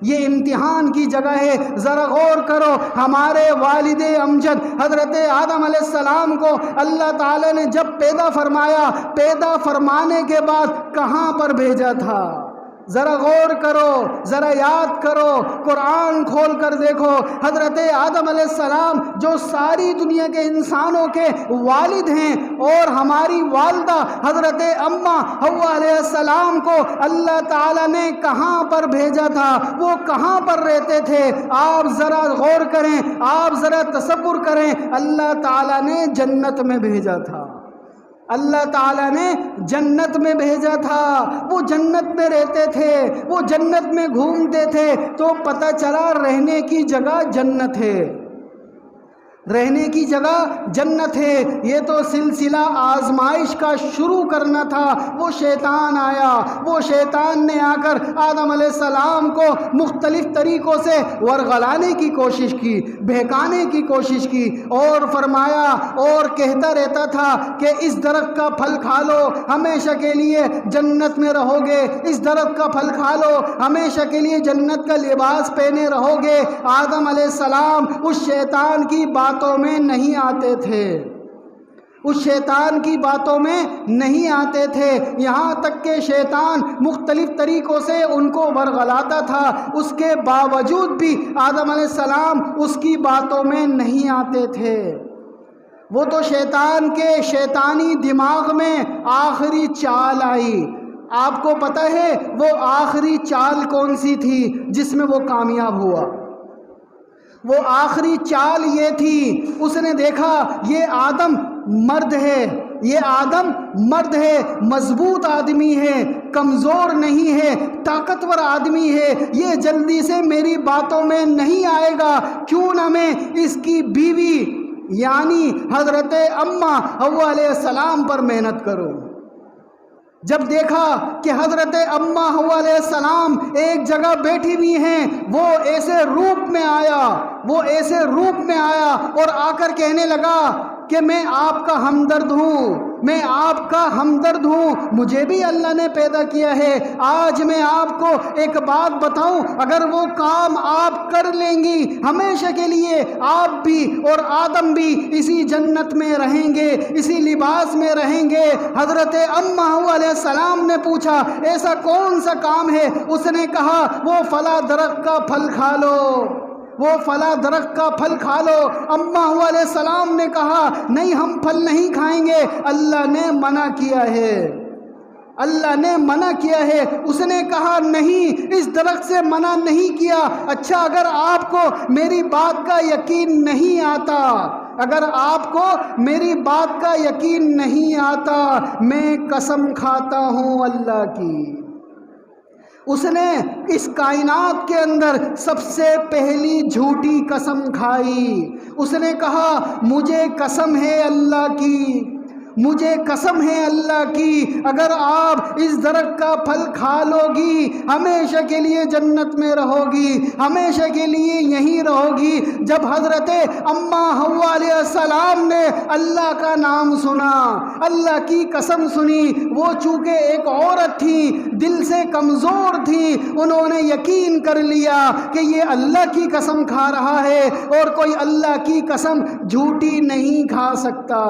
یہ امتحان کی جگہ ہے۔ ذرا غور کرو، ہمارے والد امجد حضرت آدم علیہ السلام کو اللہ تعالیٰ نے جب پیدا فرمایا، پیدا فرمانے کے بعد کہاں پر بھیجا تھا؟ ذرا غور کرو، ذرا یاد کرو، قرآن کھول کر دیکھو۔ حضرت آدم علیہ السلام جو ساری دنیا کے انسانوں کے والد ہیں، اور ہماری والدہ حضرت اماں حوا علیہ السلام کو اللہ تعالیٰ نے کہاں پر بھیجا تھا؟ وہ کہاں پر رہتے تھے؟ آپ ذرا غور کریں، آپ ذرا تصور کریں۔ اللہ تعالیٰ نے جنت میں بھیجا تھا، اللہ تعالیٰ نے جنت میں بھیجا تھا۔ وہ جنت میں رہتے تھے، وہ جنت میں گھومتے تھے، تو پتہ چلا رہنے کی جگہ جنت ہے، رہنے کی جگہ جنت ہے۔ یہ تو سلسلہ آزمائش کا شروع کرنا تھا۔ وہ شیطان آیا، وہ شیطان نے آ کر آدم علیہ السلام کو مختلف طریقوں سے ورغلانے کی کوشش کی، بہکانے کی کوشش کی، اور فرمایا اور کہتا رہتا تھا کہ اس درخت کا پھل کھا لو، ہمیشہ کے لیے جنت میں رہو گے، اس درخت کا پھل کھا لو، ہمیشہ کے لیے جنت کا لباس پہنے رہو گے۔ آدم علیہ السلام اس شیطان کی باتوں میں نہیں آتے تھے، اس شیطان کی باتوں میں نہیں آتے تھے، یہاں تک کہ شیطان مختلف طریقوں سے ان کو ورغلاتا تھا، اس کے باوجود بھی آدم علیہ السلام اس کی باتوں میں نہیں آتے تھے۔ وہ تو شیطان کے شیطانی دماغ میں آخری چال آئی۔ آپ کو پتہ ہے وہ آخری چال کون سی تھی جس میں وہ کامیاب ہوا؟ وہ آخری چال یہ تھی، اس نے دیکھا یہ آدم مرد ہے، یہ آدم مرد ہے، مضبوط آدمی ہے، کمزور نہیں ہے، طاقتور آدمی ہے، یہ جلدی سے میری باتوں میں نہیں آئے گا، کیوں نہ میں اس کی بیوی یعنی حضرت اماں حوا علیہ السلام پر محنت کروں۔ جب دیکھا کہ حضرت اماں حوا علیہ السلام ایک جگہ بیٹھی ہوئی ہیں، وہ ایسے روپ میں آیا، وہ ایسے روپ میں آیا اور آ کر کہنے لگا کہ میں آپ کا ہمدرد ہوں، میں آپ کا ہمدرد ہوں، مجھے بھی اللہ نے پیدا کیا ہے۔ آج میں آپ کو ایک بات بتاؤں، اگر وہ کام آپ کر لیں گی، ہمیشہ کے لیے آپ بھی اور آدم بھی اسی جنت میں رہیں گے، اسی لباس میں رہیں گے۔ حضرت اماں حوا علیہ السلام نے پوچھا ایسا کون سا کام ہے؟ اس نے کہا وہ فلاں درخت کا پھل کھا لو، وہ فلاں درخت کا پھل کھا لو۔ اماں حوا علیہ السلام نے کہا نہیں، ہم پھل نہیں کھائیں گے، اللہ نے منع کیا ہے، اللہ نے منع کیا ہے۔ اس نے کہا نہیں، اس درخت سے منع نہیں کیا۔ اچھا، اگر آپ کو میری بات کا یقین نہیں آتا، اگر آپ کو میری بات کا یقین نہیں آتا، میں قسم کھاتا ہوں اللہ کی، اس نے اس کائنات کے اندر سب سے پہلی جھوٹی قسم کھائی۔ اس نے کہا مجھے قسم ہے اللہ کی، مجھے قسم ہے اللہ کی، اگر آپ اس درخت کا پھل کھا لو گی، ہمیشہ کے لیے جنت میں رہو گی، ہمیشہ کے لیے یہیں رہو گی۔ جب حضرت اماں حوا علیہ السلام نے اللہ کا نام سنا، اللہ کی قسم سنی، وہ چونکہ ایک عورت تھی، دل سے کمزور تھی، انہوں نے یقین کر لیا کہ یہ اللہ کی قسم کھا رہا ہے، اور کوئی اللہ کی قسم جھوٹی نہیں کھا سکتا،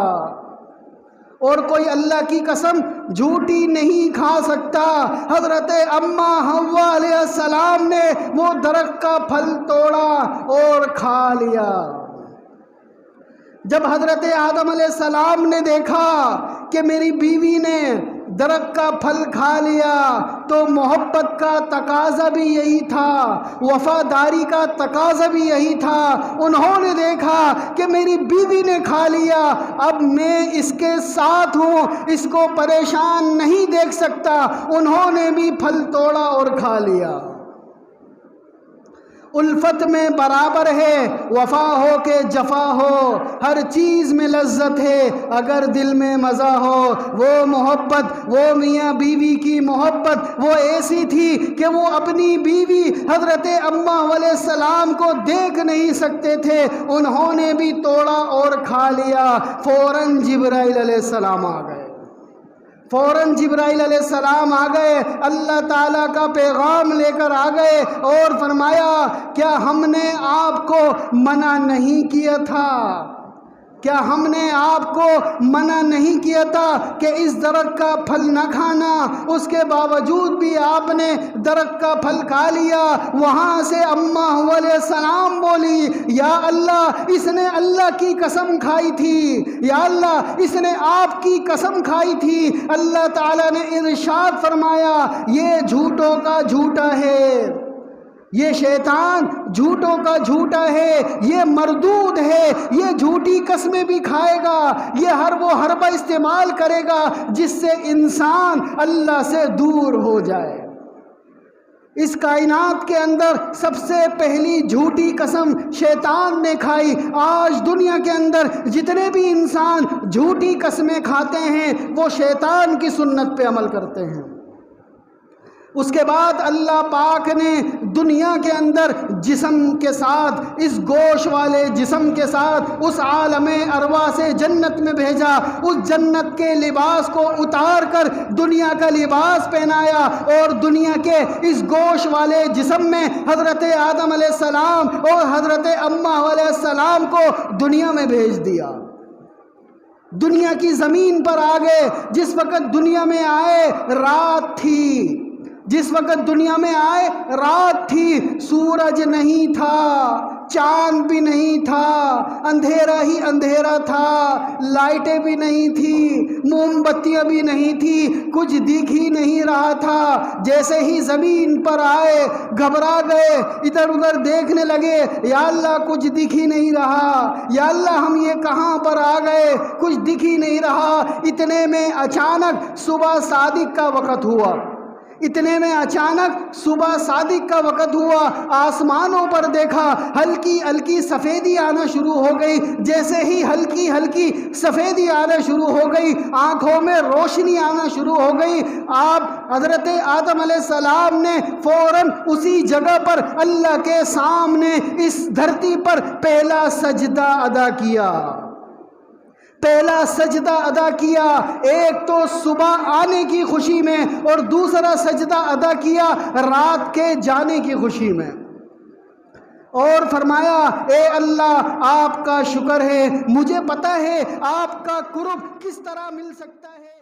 اور کوئی اللہ کی قسم جھوٹی نہیں کھا سکتا۔ حضرت اماں حوا علیہ السلام نے وہ درخت کا پھل توڑا اور کھا لیا۔ جب حضرت آدم علیہ السلام نے دیکھا کہ میری بیوی نے درخت کا پھل کھا لیا، تو محبت کا تقاضا بھی یہی تھا، وفاداری کا تقاضا بھی یہی تھا۔ انہوں نے دیکھا کہ میری بیوی نے کھا لیا، اب میں اس کے ساتھ ہوں، اس کو پریشان نہیں دیکھ سکتا۔ انہوں نے بھی پھل توڑا اور کھا لیا۔ الفت میں برابر ہے، وفا ہو کہ جفا ہو، ہر چیز میں لذت ہے اگر دل میں مزہ ہو۔ وہ محبت، وہ میاں بیوی کی محبت وہ ایسی تھی کہ وہ اپنی بیوی حضرت اماں علیہ السلام کو دیکھ نہیں سکتے تھے، انہوں نے بھی توڑا اور کھا لیا۔ فوراً جبرائیل علیہ السلام آ گئے، فوراً جبرائیل علیہ السلام آ گئے، اللہ تعالیٰ کا پیغام لے کر آ گئے اور فرمایا کیا ہم نے آپ کو منع نہیں کیا تھا؟ کیا ہم نے آپ کو منع نہیں کیا تھا کہ اس درخت کا پھل نہ کھانا؟ اس کے باوجود بھی آپ نے درخت کا پھل کھا لیا۔ وہاں سے اماں علیہ السلام بولی یا اللہ اس نے اللہ کی قسم کھائی تھی، یا اللہ اس نے آپ کی قسم کھائی تھی۔ اللہ تعالیٰ نے ارشاد فرمایا یہ جھوٹوں کا جھوٹا ہے، یہ شیطان جھوٹوں کا جھوٹا ہے، یہ مردود ہے، یہ جھوٹی قسمیں بھی کھائے گا، یہ وہ حربہ استعمال کرے گا جس سے انسان اللہ سے دور ہو جائے۔ اس کائنات کے اندر سب سے پہلی جھوٹی قسم شیطان نے کھائی۔ آج دنیا کے اندر جتنے بھی انسان جھوٹی قسمیں کھاتے ہیں وہ شیطان کی سنت پہ عمل کرتے ہیں۔ اس کے بعد اللہ پاک نے دنیا کے اندر جسم کے ساتھ، اس گوشت والے جسم کے ساتھ اس عالم ارواح سے جنت میں بھیجا، اس جنت کے لباس کو اتار کر دنیا کا لباس پہنایا اور دنیا کے اس گوشت والے جسم میں حضرت آدم علیہ السلام اور حضرت اماں علیہ السلام کو دنیا میں بھیج دیا۔ دنیا کی زمین پر آ گئے۔ جس وقت دنیا میں آئے رات تھی، جس وقت دنیا میں آئے رات تھی، سورج نہیں تھا، چاند بھی نہیں تھا، اندھیرا ہی اندھیرا تھا، لائٹیں بھی نہیں تھی، موم بتیاں بھی نہیں تھی، کچھ دکھ ہی نہیں رہا تھا۔ جیسے ہی زمین پر آئے گھبرا گئے، ادھر ادھر دیکھنے لگے، یا اللہ کچھ دکھ ہی نہیں رہا، یا اللہ ہم یہ کہاں پر آ گئے، کچھ دکھ ہی نہیں رہا۔ اتنے میں اچانک صبح صادق کا وقت ہوا، اتنے میں اچانک صبح صادق کا وقت ہوا۔ آسمانوں پر دیکھا ہلکی ہلکی سفیدی آنا شروع ہو گئی۔ جیسے ہی ہلکی ہلکی سفیدی آنا شروع ہو گئی، آنکھوں میں روشنی آنا شروع ہو گئی۔ آپ حضرت آدم علیہ السلام نے فوراً اسی جگہ پر اللہ کے سامنے اس دھرتی پر پہلا سجدہ ادا کیا، پہلا سجدہ ادا کیا۔ ایک تو صبح آنے کی خوشی میں اور دوسرا سجدہ ادا کیا رات کے جانے کی خوشی میں، اور فرمایا اے اللہ آپ کا شکر ہے، مجھے پتہ ہے آپ کا قرب کس طرح مل سکتا ہے۔